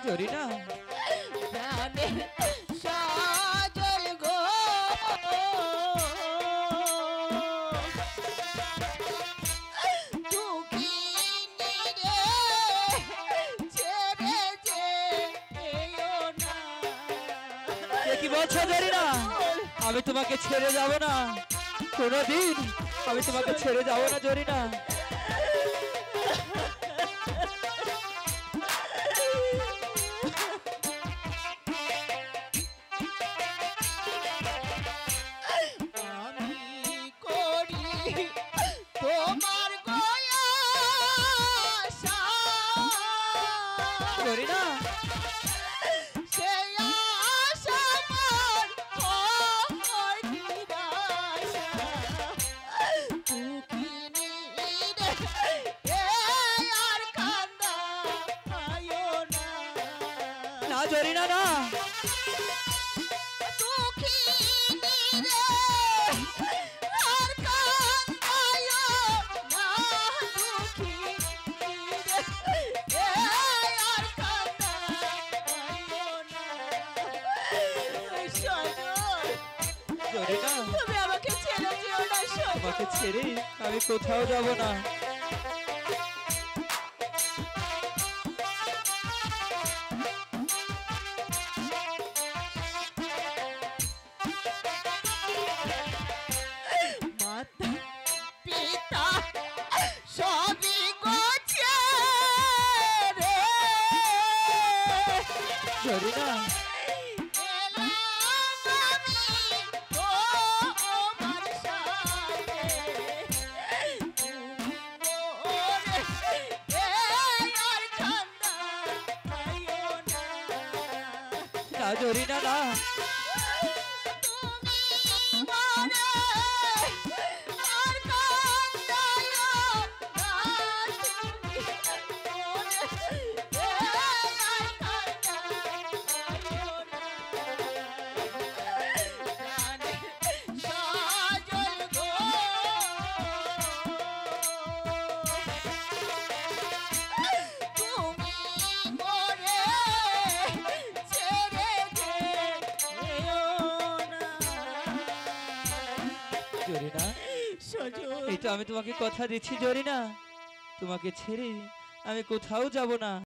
জরিনা প্রাণের সজল গো দুঃখিনী রে ছেড়ে যেও না। এ কি বলছো জরিনা? আমি তোমাকে ছেড়ে যাব না কোনোদিন, আমি তোমাকে ছেড়ে যাব না জরিনা। আমি করি তোমার গয়াসা জরিনা সেই আশা মোর নিরাশা দুঃখিনী রে এ আর কান্দায়ো না। না জরিনা না, দুঃখিনী রে আর কান্দায়ো না। দুঃখিনী রে এ আর কান্দায়ো না। সজল, জরিনা তুমি আমাকে ছেড়ে যেও না সজল। তোমাকে ছেড়ে আমি কোথাও যাব না। মাতা পিতা সবই গোছে রে জরিনা এলাম আমি তোমার সাথে তুমি মোরে এ আর কান্দায়ো না। না জরিনা না, তুমি মোরে আর কান্দায়ো না। তুমি মোরে এ আর কান্দায়ো না। প্রাণের সজল গো তুমি মোরে ছেড়ে যেও না। জরিনা সজল, এই তো আমি তোমাকে কথা দিচ্ছি জরিনা, তোমাকে ছেড়ে আমি কোথাও যাব না।